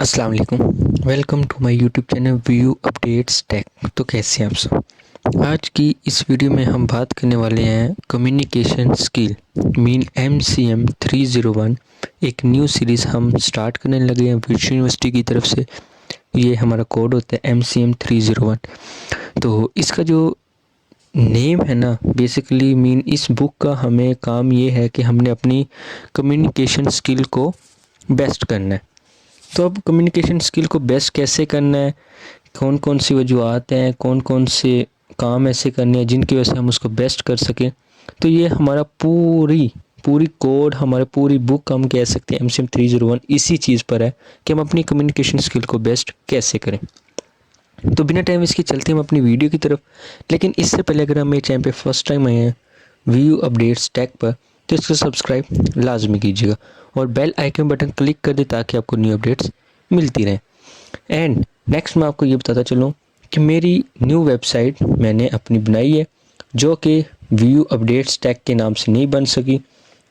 अस्सलाम वालेकुम। Welcome to my YouTube channel view updates tech. तो कैसे हैं आप सब। आज की इस वीडियो में हम बात करने वाले हैं कम्युनिकेशन स्किल मीन MCM 301। एक न्यू सीरीज़ हम स्टार्ट करने लगे हैं विश्व यूनिवर्सिटी की तरफ से। ये हमारा कोड होता है MCM 301। तो इसका जो नेम है ना, बेसिकली मीन इस बुक का हमें काम ये है कि हमने अपनी कम्युनिकेशन स्किल को बेस्ट करना है। तो अब कम्युनिकेशन स्किल को बेस्ट कैसे करना है, कौन कौन सी वजूहत हैं, कौन कौन से काम ऐसे करने हैं जिनकी वजह से हम उसको बेस्ट कर सकें। तो ये हमारा पूरी कोड, हमारी पूरी बुक हम कह सकते हैं MCM 301 इसी चीज़ पर है कि हम अपनी कम्युनिकेशन स्किल को बेस्ट कैसे करें। तो बिना टाइम इसके चलते हम अपनी वीडियो की तरफ। लेकिन इससे पहले अगर हम मेरे चैनल पे फर्स्ट टाइम आए हैं व्यू अपडेट्स टेक पर, तो इसको सब्सक्राइब लाजमी कीजिएगा और बेल आइकन बटन क्लिक कर दे ताकि आपको न्यू अपडेट्स मिलती रहें। एंड नेक्स्ट मैं आपको ये बताता चलूँ कि मेरी न्यू वेबसाइट मैंने अपनी बनाई है जो कि व्यू अपडेट्स टेक के नाम से नहीं बन सकी,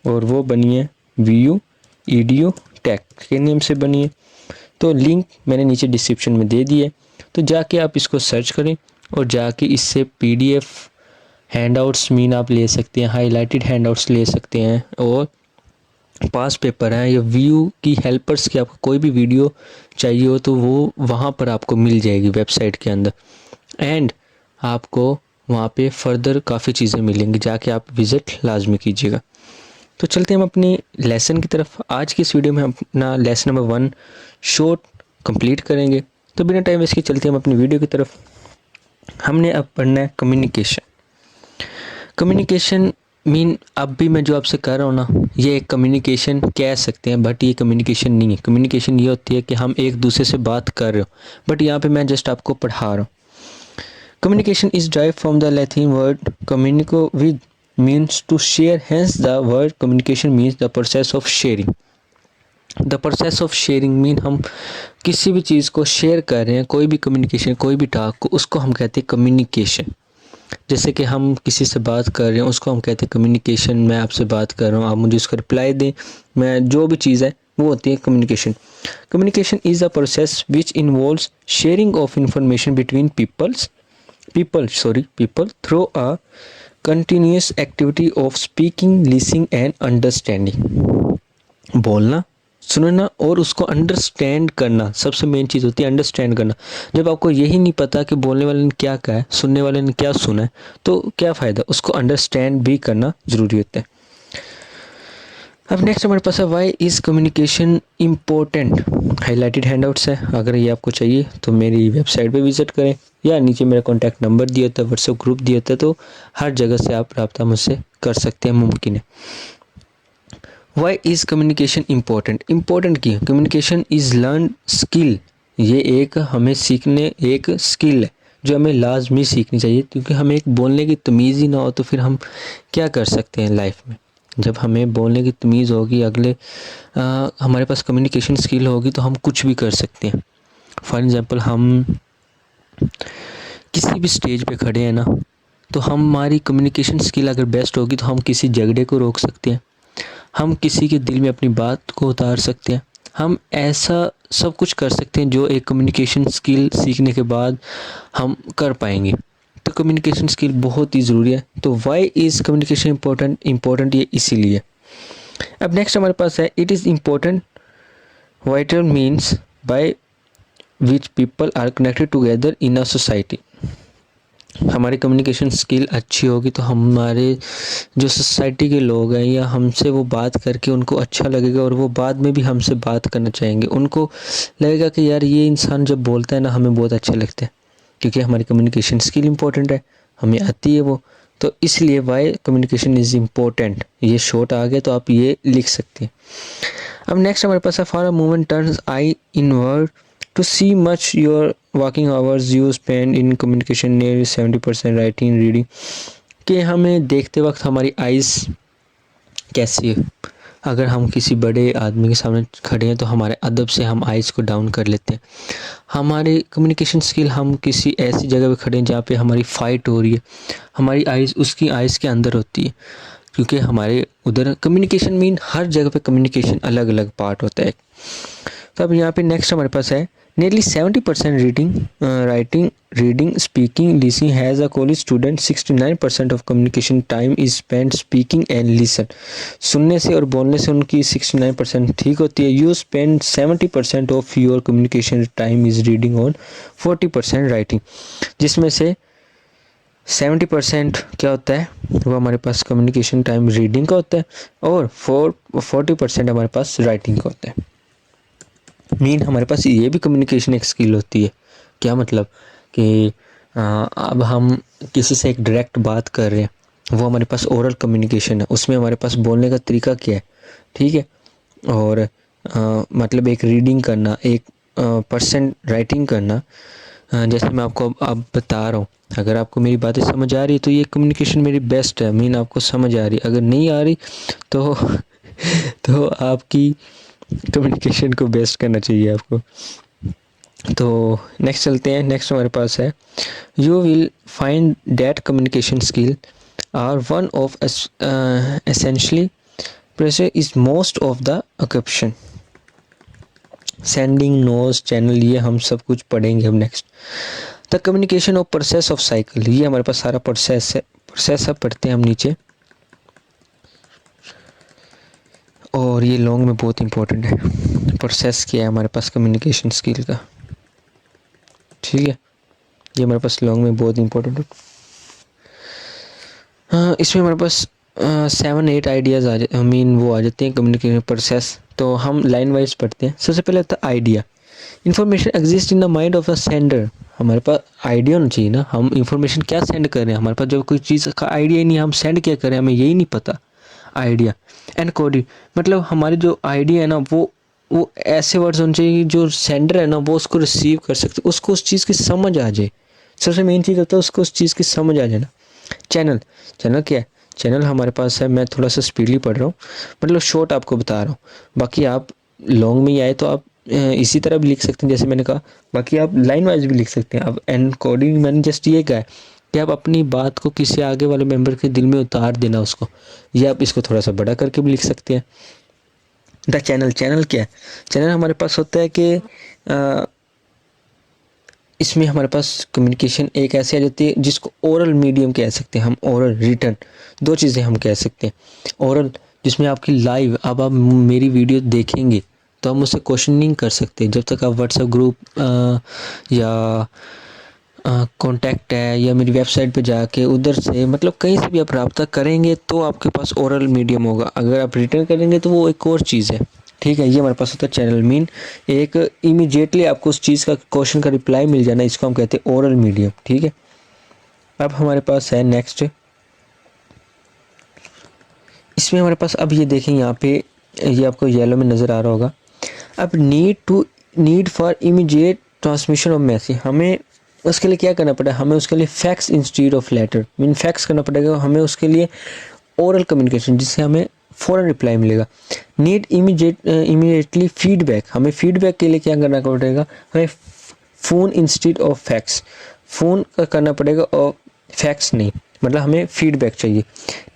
और वो बनी है व्यू EDU टेक के नेम से बनी है। तो लिंक मैंने नीचे डिस्क्रिप्शन में दे दी है, तो जाके आप इसको सर्च करें और जाके इससे PDF हैंडआउट्स मीन आप ले सकते हैं, हाईलाइटेड हैंडआउट्स ले सकते हैं, और पास पेपर हैं या व्यू की हेल्पर्स की आपको कोई भी वीडियो चाहिए हो तो वो वहाँ पर आपको मिल जाएगी वेबसाइट के अंदर। एंड आपको वहाँ पे फर्दर काफ़ी चीज़ें मिलेंगी, जाके आप विज़िट लाजमी कीजिएगा। तो चलते हैं हम अपने लेसन की तरफ। आज की इस वीडियो में हम अपना लेसन नंबर 1 शॉर्ट कंप्लीट करेंगे। तो बिना टाइम वेस्ट के चलते हैं हम अपनी वीडियो की तरफ। हमने अब पढ़ना है कम्युनिकेशन मीन अब भी मैं जो आपसे कह रहा हूँ ना, ये एक कम्युनिकेशन कह सकते हैं, बट ये कम्युनिकेशन नहीं है। कम्युनिकेशन ये होती है कि हम एक दूसरे से बात कर रहे हो, बट यहाँ पे मैं जस्ट आपको पढ़ा रहा हूँ। Communication is drive from the Latin word communico with means to share, hence the word communication means the process of sharing. The process of sharing mean हम किसी भी चीज़ को शेयर कर रहे हैं, कोई भी कम्युनिकेशन, कोई भी टास्क को, उसको हम कहते हैं कम्युनिकेशन। जैसे कि हम किसी से बात कर रहे हैं उसको हम कहते हैं कम्युनिकेशन। मैं आपसे बात कर रहा हूँ, आप मुझे उसका रिप्लाई दें, मैं जो भी चीज़ है वो होती है communication. Communication is a process which involves sharing of information between people through a continuous activity of speaking, listening and understanding. बोलना, सुनना और उसको अंडरस्टैंड करना, सबसे मेन चीज़ होती है अंडरस्टैंड करना। जब आपको यही नहीं पता कि बोलने वाले ने क्या कहा है, सुनने वाले ने क्या सुना है, तो क्या फ़ायदा, उसको अंडरस्टैंड भी करना ज़रूरी होता है। अब नेक्स्ट हमारे पास है why is communication important. Highlighted handouts है, अगर ये आपको चाहिए तो मेरी वेबसाइट पे विज़िट करें या नीचे मेरा कॉन्टैक्ट नंबर दिया होता है, व्हाट्सएप ग्रुप दिया होता है, तो हर जगह से आप रब्ता मुझसे कर सकते हैं, मुमकिन है। वाई इज़ कम्युनिकेशन इम्पोर्टेंट क्यों? Communication is learn skill. ये एक हमें सीखने एक स्किल है जो हमें लाजमी सीखनी चाहिए, क्योंकि हमें एक बोलने की तमीज़ ही ना हो तो फिर हम क्या कर सकते हैं लाइफ में। जब हमें बोलने की तमीज़ होगी, हमारे पास कम्युनिकेशन स्किल होगी, तो हम कुछ भी कर सकते हैं। फॉर एग्ज़ाम्पल, हम किसी भी स्टेज पे खड़े हैं ना, तो हमारी कम्युनिकेशन स्किल अगर बेस्ट होगी तो हम किसी झगड़े को रोक सकते हैं, हम किसी के दिल में अपनी बात को उतार सकते हैं, हम ऐसा सब कुछ कर सकते हैं जो एक कम्युनिकेशन स्किल सीखने के बाद हम कर पाएंगे। तो कम्युनिकेशन स्किल बहुत ही ज़रूरी है। तो वाई इज़ कम्युनिकेशन इम्पोर्टेंट ये इसीलिए। अब नेक्स्ट हमारे पास है it is important vital means by which people are connected together in a society. हमारी कम्युनिकेशन स्किल अच्छी होगी तो हमारे जो सोसाइटी के लोग हैं या हमसे वो बात करके उनको अच्छा लगेगा, और वो बाद में भी हमसे बात करना चाहेंगे। उनको लगेगा कि यार ये इंसान जब बोलता है ना, हमें बहुत अच्छा लगता है, क्योंकि हमारी कम्युनिकेशन स्किल इम्पोर्टेंट है, हमें आती है वो। तो इसलिए वाई कम्युनिकेशन इज़ इम्पोर्टेंट, ये शॉर्ट आ गया तो आप ये लिख सकते हैं। अब नेक्स्ट हमारे पास है for a moment turns I inward to see much your working hours you spend in communication, nearly 70% writing reading। कि हमें देखते वक्त हमारी आइज़ कैसी है। अगर हम किसी बड़े आदमी के सामने खड़े हैं तो हमारे अदब से हम आइज़ को डाउन कर लेते हैं। हमारे कम्युनिकेशन स्किल, हम किसी ऐसी जगह पे खड़े हैं जहाँ पे हमारी फ़ाइट हो रही है, हमारी आइज़ उसकी आइज़ के अंदर होती है, क्योंकि हमारे उधर कम्युनिकेशन मीन हर जगह पे कम्युनिकेशन अलग अलग पार्ट होता है। तो अब यहाँ पे नेक्स्ट हमारे पास है nearly 70% reading writing reading speaking listening has a college student 69% of communication time is spend speaking and listen. सुनने से और बोलने से उनकी 69% ठीक होती है। You spend 70% of your communication time is reading और 40% राइटिंग, जिसमें से 70% क्या होता है वो हमारे पास कम्युनिकेशन टाइम रीडिंग का होता है और 40% हमारे पास राइटिंग का होता है। मीन हमारे पास ये भी कम्युनिकेशन एक स्किल होती है। क्या मतलब कि अब हम किसी से एक डायरेक्ट बात कर रहे हैं, वो हमारे पास ओरल कम्युनिकेशन है, उसमें हमारे पास बोलने का तरीका क्या है, ठीक है। और मतलब एक रीडिंग करना, एक परसेंट राइटिंग करना। जैसे मैं आपको अब बता रहा हूँ, अगर आपको मेरी बातें समझ आ रही है तो ये कम्युनिकेशन मेरी बेस्ट है, मीन आपको समझ आ रही। अगर नहीं आ रही तो तो आपकी कम्युनिकेशन को बेस्ट करना चाहिए आपको। तो नेक्स्ट चलते हैं। नेक्स्ट हमारे पास है you will find that communication skill are one of essentially pressure is most of the occupation. Sending noise channel, ये हम सब कुछ पढ़ेंगे अब next. The communication of process of cycle, ये हमारे पास सारा प्रोसेस है। प्रोसेस अब पढ़ते हैं हम नीचे, और ये लॉन्ग में बहुत इंपॉर्टेंट है। प्रोसेस क्या है हमारे पास कम्युनिकेशन स्किल का, ठीक है। ये हमारे पास लॉन्ग में बहुत इंपॉर्टेंट है। इसमें हमारे पास 7-8 आइडियाज़ आ जाते, वो आ जाते हैं कम्युनिकेशन प्रोसेस। तो हम लाइन वाइज पढ़ते हैं। सबसे पहले आता है idea. Information exist in the mind of the sender. हमारे पास आइडिया होना चाहिए ना, हम इंफॉर्मेशन क्या सेंड कर रहे हैं। हमारे पास जब कोई चीज़ का आइडिया ही नहीं, हम सेंड क्या करें हमें यही नहीं पता। आइडिया एंड कोडिंग, मतलब हमारे जो आइडिया है ना वो ऐसे वर्ड्स होने चाहिए जो सेंडर है ना वो उसको रिसीव कर सकते, उसको उस चीज़ की समझ आ जाए। सबसे मेन चीज़ होता है उसको उस चीज़ की समझ आ जाना। चैनल, चैनल क्या है? चैनल हमारे पास है, मैं थोड़ा सा स्पीडली पढ़ रहा हूँ, मतलब शॉर्ट आपको बता रहा हूँ। बाकी आप लॉन्ग में ही आए तो आप इसी तरह भी लिख सकते हैं जैसे मैंने कहा। बाकी आप लाइन वाइज भी लिख सकते हैं। अब एंड कोडिंग मैंने जस्ट ये कहा है कि आप अपनी बात को किसी आगे वाले मेंबर के दिल में उतार देना उसको, या आप इसको थोड़ा सा बड़ा करके भी लिख सकते हैं। द चैनल, चैनल क्या है? चैनल हमारे पास होता है कि इसमें हमारे पास कम्युनिकेशन एक ऐसी आ जाती है जिसको ओरल मीडियम कह सकते हैं हम, ओरल रिटर्न, दो चीज़ें हम कह सकते हैं। ओरल जिसमें आपकी लाइव, अब आप मेरी वीडियो देखेंगे तो हम उससे क्वेश्चन नहीं कर सकते जब तक आप व्हाट्सएप ग्रुप या कॉन्टैक्ट है या मेरी वेबसाइट पे जाके उधर से, मतलब कहीं से भी आप रब्ता करेंगे तो आपके पास ओरल मीडियम होगा। अगर आप रिटर्न करेंगे तो वो एक और चीज़ है, ठीक है। ये हमारे पास होता है चैनल। मीन एक इमीडिएटली आपको उस चीज़ का क्वेश्चन का रिप्लाई मिल जाना, इसको हम कहते हैं ओरल मीडियम, ठीक है। अब हमारे पास है नेक्स्ट, इसमें हमारे पास अब ये देखें यहाँ पे, ये आपको येलो में नज़र आ रहा होगा। अब need for immediate transmission of message, हमें उसके लिए क्या करना पड़ेगा? हमें उसके लिए fax instead of letter, mean fax करना पड़ेगा हमें उसके लिए ओरल कम्युनिकेशन, जिससे हमें फ़ौरन रिप्लाई मिलेगा। नीड इमीडिएटली फीडबैक, हमें फीडबैक के लिए क्या करना पड़ेगा? हमें phone instead of fax, phone करना पड़ेगा और फैक्स नहीं, मतलब हमें फीडबैक चाहिए।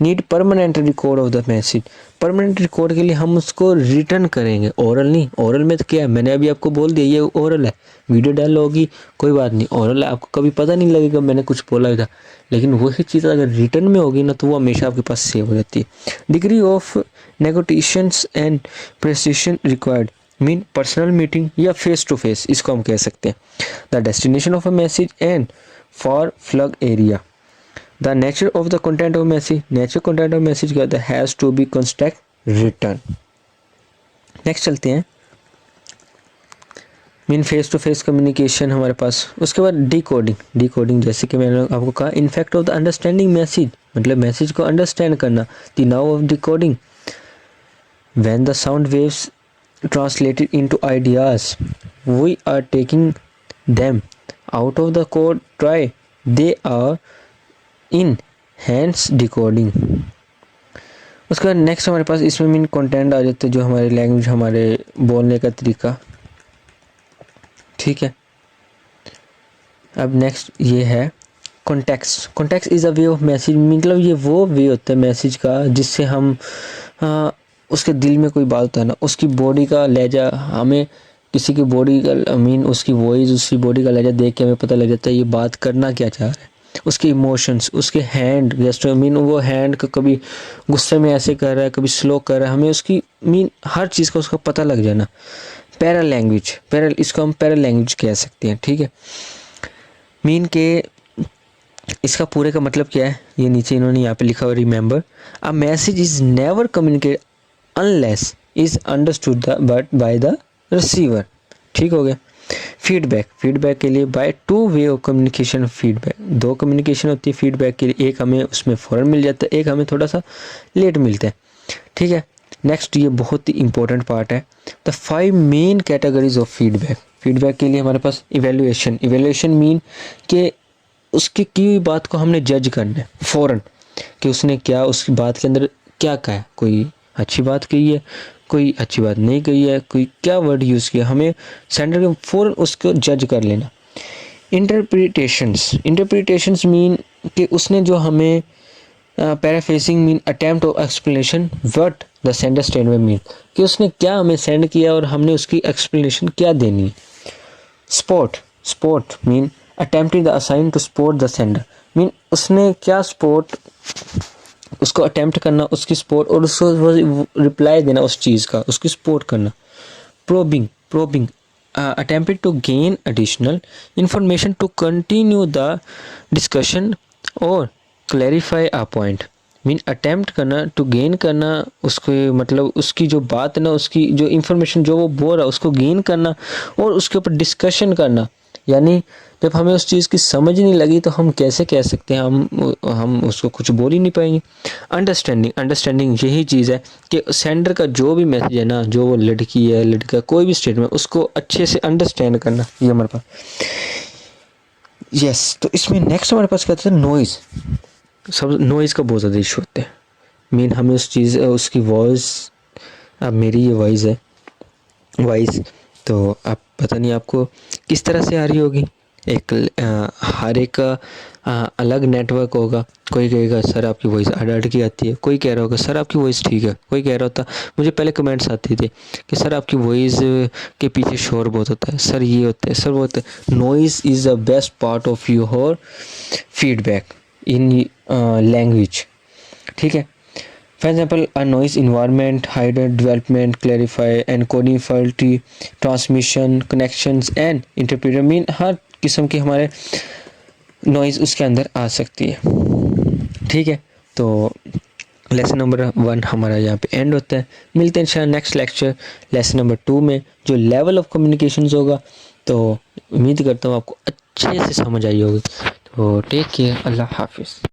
Need permanent record of the message, permanent record के लिए हम उसको रिटर्न करेंगे, ओरल नहीं। ओरल में तो क्या है, मैंने अभी आपको बोल दिया ये ओरल है, वीडियो डाल होगी कोई बात नहीं, ओरल है, आपको कभी पता नहीं लगेगा मैंने कुछ बोला था। लेकिन वही चीज़ अगर रिटर्न में होगी ना तो वो हमेशा आपके पास सेव हो जाती है। Degree of negotiations and precision required, mean personal meeting या फेस टू फेस, इसको हम कह सकते हैं। The destination of a message and for फ्लग area, the nature of the content of message, nature content of message क्या होता है? Has to be contact return. Next चलते हैं, mean face to face communication हमारे पास। उसके बाद डिकोडिंग, डिकोडिंग जैसे कि मैंने आपको कहा, in fact of the understanding message, मतलब मैसेज को अंडरस्टैंड करना। The now of decoding, when the sound waves translated into ideas we are taking them out of the code try they are in hands decoding। उसके बाद next हमारे पास इसमें mean content आ जाते हैं, जो हमारे लैंग्वेज, हमारे बोलने का तरीका, ठीक है। अब नेक्स्ट ये है context. Context is a way of message, मतलब ये वो वे होता है मैसेज का जिससे हम उसके दिल में कोई बात होता है ना, उसकी बॉडी का लहजा हमें किसी की बॉडी का मीन उसकी वॉइस, उसकी बॉडी का लहजा देख के हमें पता लग जाता है ये बात करना क्या चाह रहा है। उसके इमोशंस, उसके हैंड जेस्चर, मीन वो हैंड को कभी गुस्से में ऐसे कर रहा है, कभी स्लो कर रहा है, हमें उसकी मीन हर चीज़ का उसका पता लग जाना। पैरा लैंग्वेज, इसको हम पैरा लैंग्वेज कह सकते हैं, ठीक है। मीन के इसका पूरे का मतलब क्या है, ये नीचे इन्होंने यहाँ पे लिखा हुआ, remember a message is never communicate unless is understood but by the receiver. ठीक हो गया। फीडबैक के लिए by two way of communication. Feedback, दो कम्युनिकेशन होती है फीडबैक के लिए, एक हमें उसमें फ़ौरन मिल जाता है, एक हमें थोड़ा सा लेट मिलता है, ठीक है। नेक्स्ट, ये बहुत ही इंपॉर्टेंट पार्ट है, the 5 main categories of feedback. Feedback के लिए हमारे पास इवेल्युएशन मीन के उसकी की हुई बात को हमने जज करना है फ़ौरन कि उसने क्या, उसकी बात के अंदर क्या कहा है, कोई अच्छी बात कही है, कोई अच्छी बात नहीं कही है, कोई क्या वर्ड यूज़ किया, हमें सेंडर के फ़ौरन उसको जज कर लेना। इंटरप्रिटेशंस मीन कि उसने जो हमें paraphrasing mean attempt of explanation what the sender statement mean, कि उसने क्या हमें सेंड किया और हमने उसकी एक्सप्लेनेशन क्या देनी है। Sport mean attempting the assign to support the sender, mean उसने क्या सपोर्ट, उसको अटेम्प्ट करना, उसकी सपोर्ट और उसको रिप्लाई देना उस चीज़ का, उसकी सपोर्ट करना। Probing attempted to gain additional information to continue the discussion और clarify a point, mean attempt करना, टू गेन करना, उसको मतलब उसकी जो बात ना, उसकी जो इंफॉर्मेशन जो वो बोल रहा है उसको गेन करना और उसके ऊपर डिस्कशन करना। यानी जब हमें उस चीज़ की समझ नहीं लगी तो हम कैसे कह सकते हैं, हम उसको कुछ बोल ही नहीं पाएंगे। अंडरस्टैंडिंग यही चीज़ है कि सेंडर का जो भी मैसेज है ना, जो वो लड़की है लड़का कोई भी स्टेटमेंट, उसको अच्छे से अंडरस्टैंड करना, ये हमारे पास। यस, तो इसमें नेक्स्ट हमारे पास क्या होता है, नॉइज़। सब नॉइज़ का बहुत ज़्यादा इशू होता है। मीन हमें उस चीज़, उसकी वॉइस, अब मेरी ये वॉइस तो आप पता नहीं आपको किस तरह से आ रही होगी। हर एक का अलग नेटवर्क होगा। कोई कहेगा सर आपकी वॉइस अड़ की आती है, कोई कह रहा होगा सर आपकी वॉइस ठीक है, कोई कह रहा होता, मुझे पहले कमेंट्स आते थे कि सर आपकी वॉइस के पीछे शोर बहुत होता है, सर ये होता है, सर वो होता है। Noise is the best part of your feedback in language, ठीक है। For example, a noise environment, hidden development, clarify, encoding, faulty transmission, connections and interpreter mean हर किस्म की हमारे नॉइज़ उसके अंदर आ सकती है, ठीक है। तो लेसन नंबर 1 हमारा यहाँ पे एंड होता है। मिलते हैं इंशाल्लाह नेक्स्ट लेक्चर लेसन नंबर 2 में, जो लेवल ऑफ कम्युनिकेशंस होगा। तो उम्मीद करता हूँ आपको अच्छे से समझ आई होगी। तो टेक केयर, अल्लाह हाफिज़।